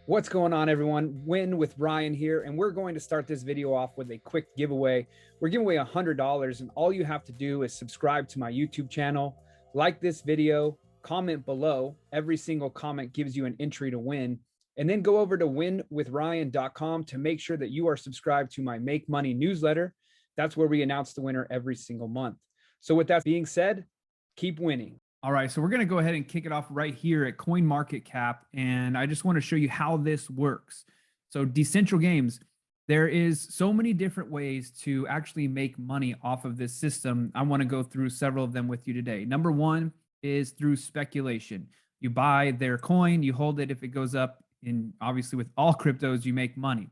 What's going on, everyone? Win with Ryan here, and we're going to start this video off with a quick giveaway. We're giving away $100, and all you have to do is subscribe to my YouTube channel, like this video, comment below. Every single comment gives you an entry to win, and then go over to winwithryan.com to make sure that you are subscribed to my Make Money newsletter. That's where we announce the winner every single month. So with that being said, keep winning. All right, so we're going to go ahead and kick it off right here at CoinMarketCap, and I just want to show you how this works. So Decentral Games, there is so many different ways to actually make money off of this system. I want to go through several of them with you today. Number one is through speculation. You buy their coin, you hold it. If it goes up, in obviously with all cryptos, you make money.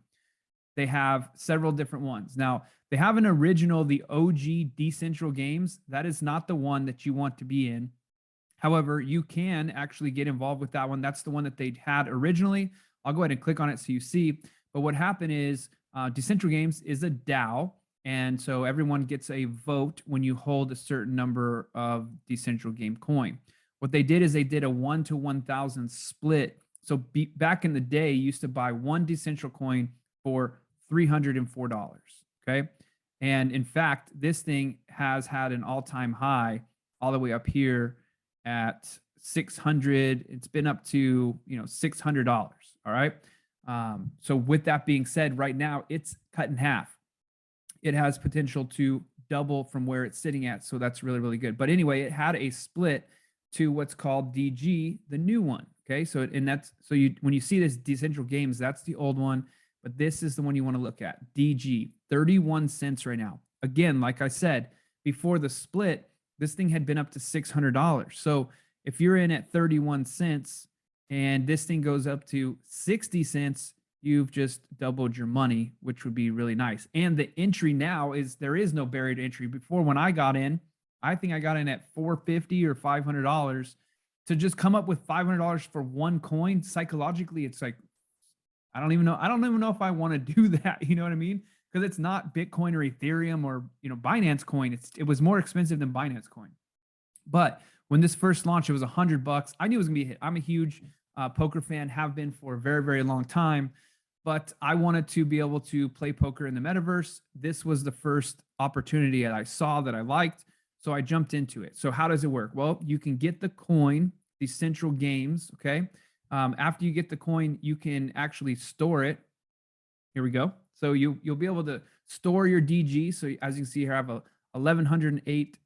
They have several different ones. Now, they have an original, the OG Decentral Games. That is not the one that you want to be in. However, you can actually get involved with that one. That's the one that they had originally. I'll go ahead and click on it so you see. But what happened is Decentral Games is a DAO. And so everyone gets a vote when you hold a certain number of Decentral Game coin. What they did is they did a 1 to 1,000 split. So back in the day, you used to buy one Decentral coin for $304. Okay. And in fact, this thing has had an all-time high all the way up here at 600. It's been up to, $600. All right. So with that being said, right now it's cut in half. It has potential to double from where it's sitting at. So that's really, really good. But anyway, it had a split to what's called DG, the new one. Okay. So, and that's, so when you see this Decentral Games, that's the old one, but this is the one you want to look at. DG, 31 cents right now. Again, like I said, before the split, this thing had been up to $600. So if you're in at 31 cents and this thing goes up to 60 cents, you've just doubled your money, which would be really nice. And the entry now is there is no barrier to entry. Before, when I got in, I think I got in at $450 or $500. To just come up with $500 for one coin, psychologically, it's like, I don't even know if I want to do that. You know what I mean? Because it's not Bitcoin or Ethereum or Binance coin. It was more expensive than Binance coin. But when this first launched, it was $100. I knew it was gonna be a hit. I'm a huge poker fan, have been for a very, very long time. But I wanted to be able to play poker in the metaverse. This was the first opportunity that I saw that I liked. So I jumped into it. So how does it work? Well, you can get the coin, Decentral Games, okay? After you get the coin, you can actually store it. Here we go. So you'll be able to store your DG. So as you can see here, I have a 1,108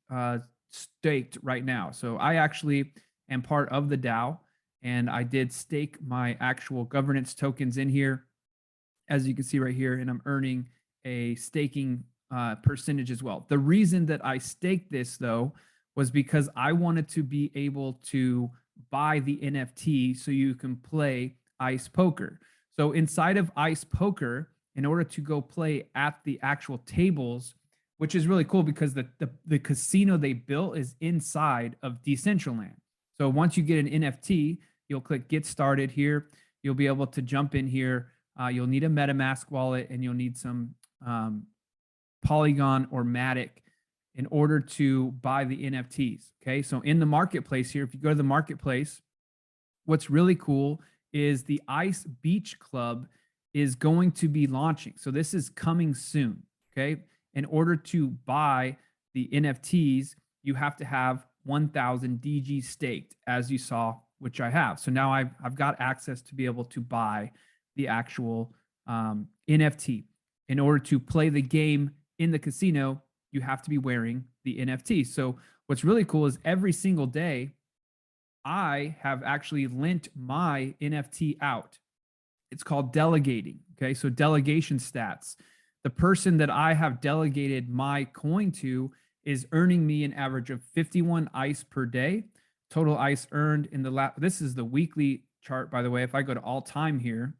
staked right now. So I actually am part of the DAO, and I did stake my actual governance tokens in here, as you can see right here, and I'm earning a staking percentage as well. The reason that I staked this, though, was because I wanted to be able to buy the NFT so you can play Ice Poker. So inside of Ice Poker, in order to go play at the actual tables, which is really cool because the casino they built is inside of Decentraland. So once you get an NFT, you'll click Get Started here. You'll be able to jump in here. You'll need a MetaMask wallet, and you'll need some Polygon or Matic in order to buy the NFTs. Okay, so in the marketplace here, if you go to the marketplace, what's really cool is the Ice Beach Club is going to be launching. So this is coming soon. Okay, in order to buy the NFTs, you have to have 1,000 DG staked, as you saw, which I have. So now I've got access to be able to buy the actual NFT. In order to play the game in the casino, you have to be wearing the NFT. So what's really cool is every single day, I have actually lent my NFT out. It's called delegating. Okay, so delegation stats. The person that I have delegated my coin to is earning me an average of 51 ICE per day. Total ICE earned in the this is the weekly chart, by the way. If I go to all time here,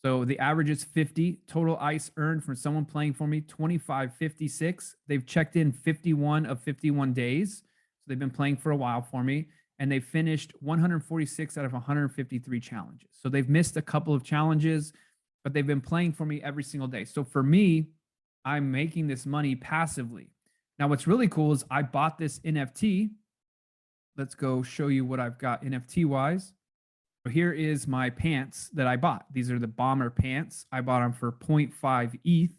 so the average is 50. Total ICE earned from someone playing for me, 25.56. They've checked in 51 of 51 days. So they've been playing for a while for me. And they finished 146 out of 153 challenges. So they've missed a couple of challenges, but they've been playing for me every single day. So for me, I'm making this money passively. Now, what's really cool is I bought this NFT. Let's go show you what I've got NFT-wise. So here is my pants that I bought. These are the bomber pants. I bought them for 0.5 ETH,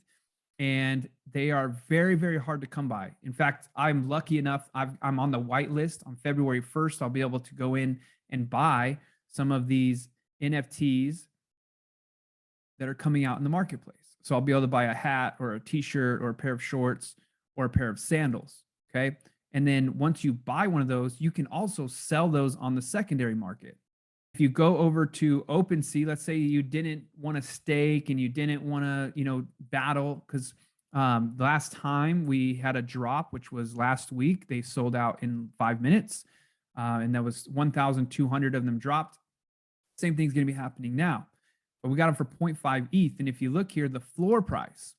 and they are very, very hard to come by. In fact, I'm lucky enough, I'm on the whitelist. On February 1st, I'll be able to go in and buy some of these NFTs that are coming out in the marketplace. So I'll be able to buy a hat or a t-shirt or a pair of shorts or a pair of sandals. Okay. And then once you buy one of those, you can also sell those on the secondary market. If you go over to OpenSea, let's say you didn't want to stake and you didn't want to, battle, because last time we had a drop, which was last week, they sold out in 5 minutes, and that was 1,200 of them dropped. Same thing's going to be happening now, but we got them for 0.5 ETH. And if you look here, the floor price,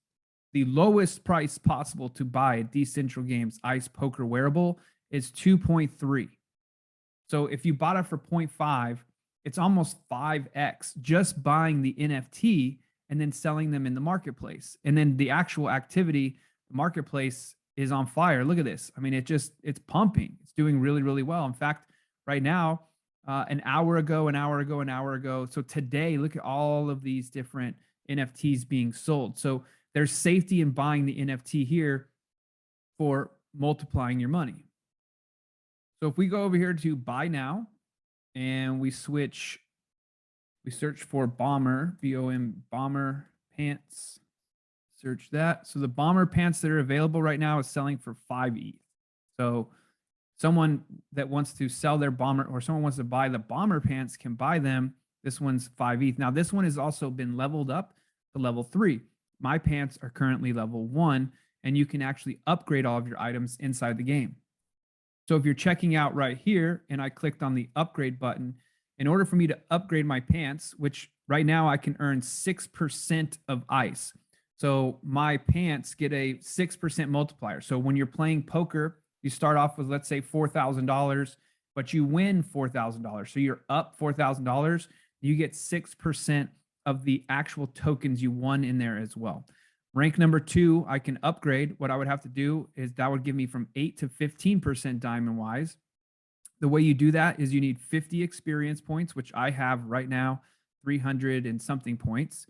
the lowest price possible to buy a Decentral Games Ice poker wearable is 2.3. So if you bought it for 0.5, it's almost 5x just buying the NFT and then selling them in the marketplace. And then the actual activity, the marketplace is on fire. Look at this. I mean, it's pumping. It's doing really, really well. In fact, right now, an hour ago. So today, look at all of these different NFTs being sold. So there's safety in buying the NFT here for multiplying your money. So if we go over here to buy now and we search for bomber, BOM, bomber pants, search that. So the bomber pants that are available right now is selling for 5 ETH. So someone that wants to sell their bomber, or someone wants to buy the bomber pants, can buy them. This one's 5 ETH. Now this one has also been leveled up to level 3. My pants are currently level 1, and you can actually upgrade all of your items inside the game. So if you're checking out right here and I clicked on the upgrade button, in order for me to upgrade my pants, which right now I can earn 6% of ice. So my pants get a 6% multiplier. So when you're playing poker, you start off with, let's say, $4,000, but you win $4,000. So you're up $4,000. You get 6% of the actual tokens you won in there as well. Rank number 2, I can upgrade. What I would have to do is that would give me from 8 to 15% diamond wise. The way you do that is you need 50 experience points, which I have right now, 300 and something points.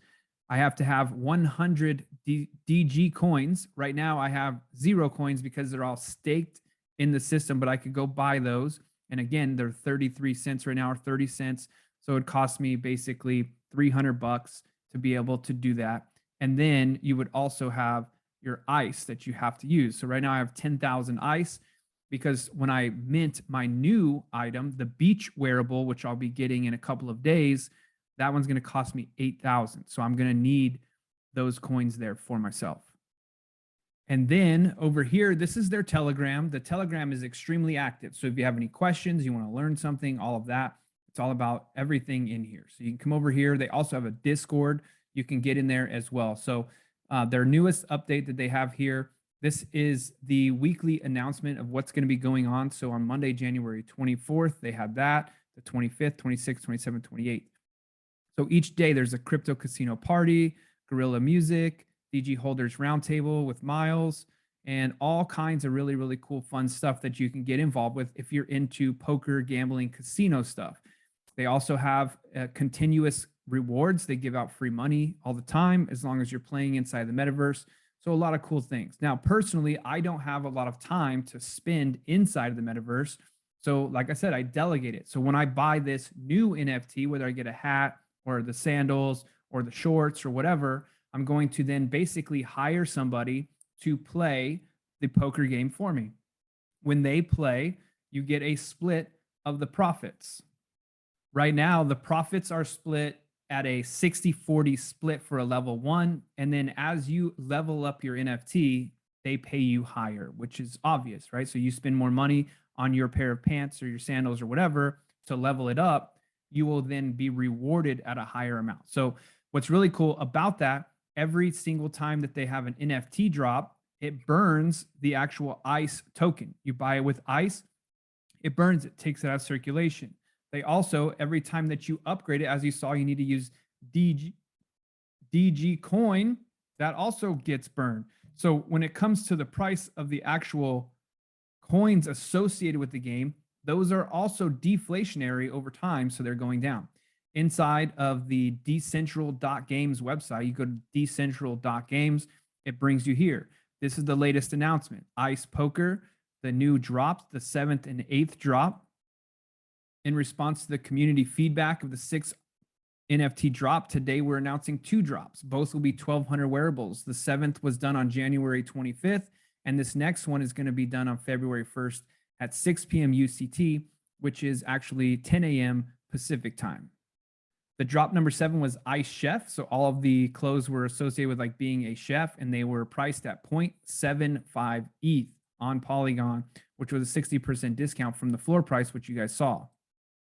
I have to have 100 DG coins. Right now I have 0 coins because they're all staked in the system, but I could go buy those. And again, they're 33 cents right now, or 30 cents. So it cost me basically $300 to be able to do that. And then you would also have your ice that you have to use. So right now I have 10,000 ice, because when I mint my new item, the beach wearable, which I'll be getting in a couple of days, that one's going to cost me 8,000. So I'm going to need those coins there for myself. And then over here, this is their Telegram. The Telegram is extremely active. So if you have any questions, you want to learn something, all of that, it's all about everything in here. So you can come over here. They also have a Discord. You can get in there as well. So their newest update that they have here, this is the weekly announcement of what's going to be going on. So on Monday, January 24th, they had that, the 25th, 26th, 27th, 28th. So each day there's a crypto casino party, guerrilla music, DG holders roundtable with Miles, and all kinds of really, really cool, fun stuff that you can get involved with if you're into poker, gambling, casino stuff. They also have continuous rewards. They give out free money all the time as long as you're playing inside the metaverse. So a lot of cool things. Now, personally, I don't have a lot of time to spend inside of the metaverse. So like I said, I delegate it. So when I buy this new NFT, whether I get a hat or the sandals or the shorts or whatever, I'm going to then basically hire somebody to play the poker game for me. When they play, you get a split of the profits. Right now, the profits are split at a 60-40 split for a level 1. And then as you level up your NFT, they pay you higher, which is obvious, right? So you spend more money on your pair of pants or your sandals or whatever to level it up, you will then be rewarded at a higher amount. So what's really cool about that, every single time that they have an NFT drop, it burns the actual ICE token. You buy it with ICE, it burns it, takes it out of circulation. They also, every time that you upgrade it, as you saw, you need to use DG coin. That also gets burned. So when it comes to the price of the actual coins associated with the game, those are also deflationary over time, so they're going down. inside of the Decentral.games website. You go to Decentral.games, it brings you here. This is the latest announcement. Ice Poker, the new drops, the 7th and 8th drop. In response to the community feedback of the 6th NFT drop, today we're announcing 2 drops. Both will be 1,200 wearables. The 7th was done on January 25th, and this next one is going to be done on February 1st at 6 p.m. UCT, which is actually 10 a.m. Pacific time. The drop number 7 was Ice Chef. So all of the clothes were associated with like being a chef, and they were priced at 0.75 ETH on Polygon, which was a 60% discount from the floor price, which you guys saw.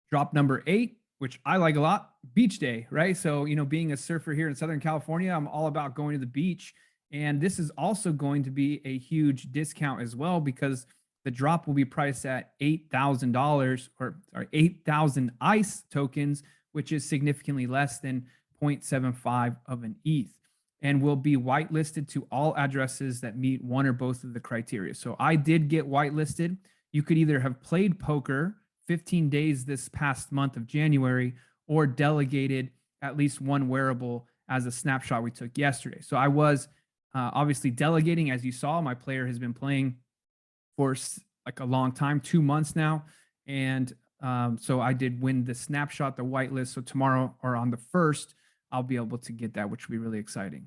Drop number 8, which I like a lot, beach day, right? So, you know, being a surfer here in Southern California, I'm all about going to the beach. And this is also going to be a huge discount as well, because the drop will be priced at $8,000 or 8,000 ICE tokens, which is significantly less than 0.75 of an ETH, and will be whitelisted to all addresses that meet one or both of the criteria. So I did get whitelisted. You could either have played poker 15 days this past month of January, or delegated at least one wearable as a snapshot we took yesterday. So I was obviously delegating. As you saw, my player has been playing for like a long time, 2 months now. And so I did win the snapshot, the whitelist. So tomorrow or on the 1st, I'll be able to get that, which will be really exciting.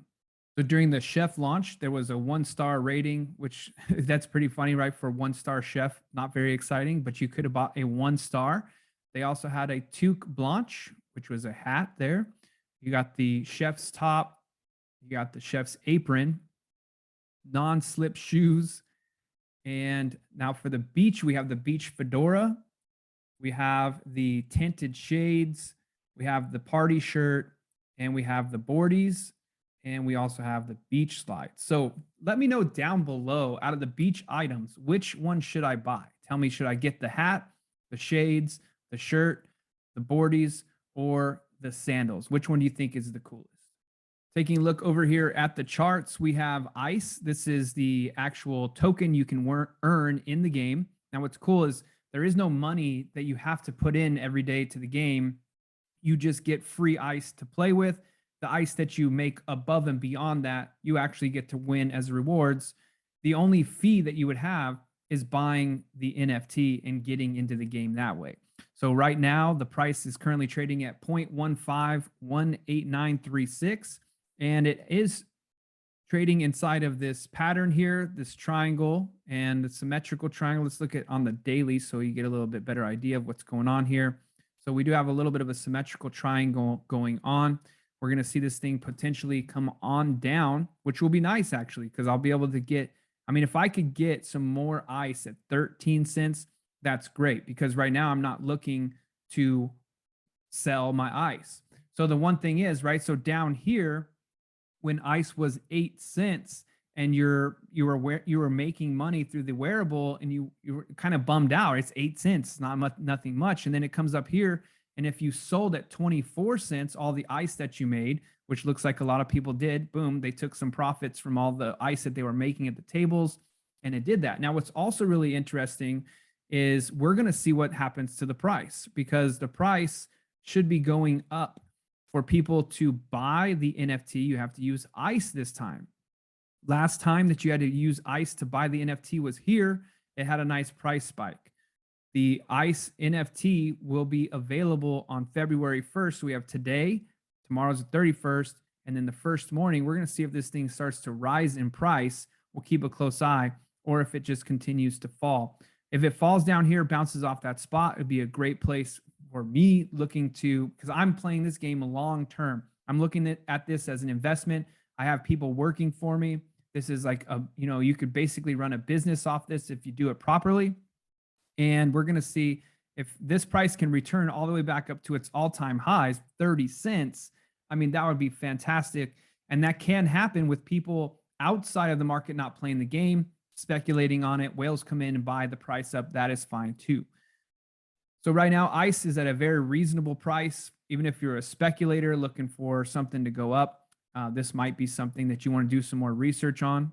So during the chef launch, there was a 1-star rating, which that's pretty funny, right? For 1-star chef, not very exciting, but you could have bought a 1-star. They also had a toque blanche, which was a hat there. You got the chef's top, you got the chef's apron, non-slip shoes. And now for the beach, we have the beach fedora. We have the tinted shades. We have the party shirt, and we have the boardies. And we also have the beach slides. So let me know down below, out of the beach items, which one should I buy? Tell me, should I get the hat, the shades, the shirt, the boardies, or the sandals? Which one do you think is the coolest? Taking a look over here at the charts, we have ICE. This is the actual token you can earn in the game. Now, what's cool is there is no money that you have to put in every day to the game. You just get free ICE to play with. The ICE that you make above and beyond that, you actually get to win as rewards. The only fee that you would have is buying the NFT and getting into the game that way. So right now, the price is currently trading at 0.1518936, and it is trading inside of this pattern here, this triangle and the symmetrical triangle. Let's look at on the daily so you get a little bit better idea of what's going on here. So we do have a little bit of a symmetrical triangle going on. We're going to see this thing potentially come on down, which will be nice actually, because I'll be able to get, I mean, if I could get some more ICE at 13 cents, that's great, because right now I'm not looking to sell my ICE. So the one thing is, right, so down here, when ICE was 8 cents and you were making money through the wearable, and you were kind of bummed out, it's 8 cents, nothing much. And then it comes up here, and if you sold at 24 cents, all the ICE that you made, which looks like a lot of people did, boom, they took some profits from all the ICE that they were making at the tables, and it did that. Now, what's also really interesting is we're going to see what happens to the price, because the price should be going up. For people to buy the NFT, you have to use ICE this time. Last time that you had to use ICE to buy the NFT was here. It had a nice price spike. The ICE NFT will be available on February 1st. So we have today, tomorrow's the 31st, and then the first morning, we're going to see if this thing starts to rise in price. We'll keep a close eye, or if it just continues to fall. If it falls down here, bounces off that spot, it'd be a great place for me looking to, because I'm playing this game long term. I'm looking at this as an investment. I have people working for me. This is like a, you know, you could basically run a business off this if you do it properly. And we're going to see if this price can return all the way back up to its all-time highs, 30 cents. I mean, that would be fantastic. And that can happen with people outside of the market not playing the game, speculating on it. Whales come in and buy the price up. That is fine too. So right now, ICE is at a very reasonable price. Even if you're a speculator looking for something to go up, this might be something that you want to do some more research on.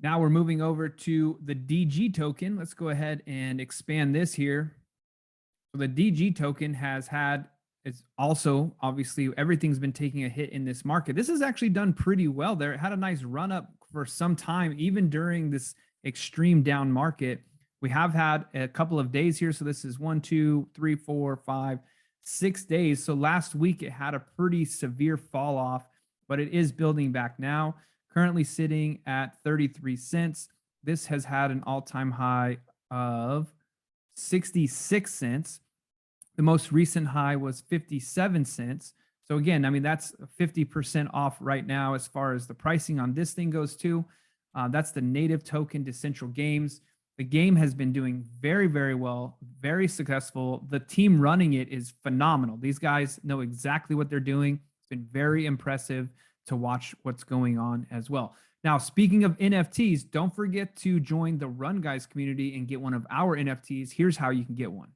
Now we're moving over to the DG token. Let's go ahead and expand this here. So the DG token has had it's also obviously everything's been taking a hit in this market. This has actually done pretty well there. It had a nice run up for some time, even during this extreme down market. We have had a couple of days here. So this is 1, 2, 3, 4, 5, 6 days. So last week it had a pretty severe fall off, but it is building back now. Currently sitting at 33 cents. This has had an all-time high of 66 cents. The most recent high was 57 cents. So again, I mean, that's 50% off right now as far as the pricing on this thing goes too. That's the native token Decentral Games. The game has been doing very, very well, very successful. The team running it is phenomenal. These guys know exactly what they're doing. It's been very impressive to watch what's going on as well. Now, speaking of NFTs, don't forget to join the Run Guys community and get one of our NFTs. Here's how you can get one.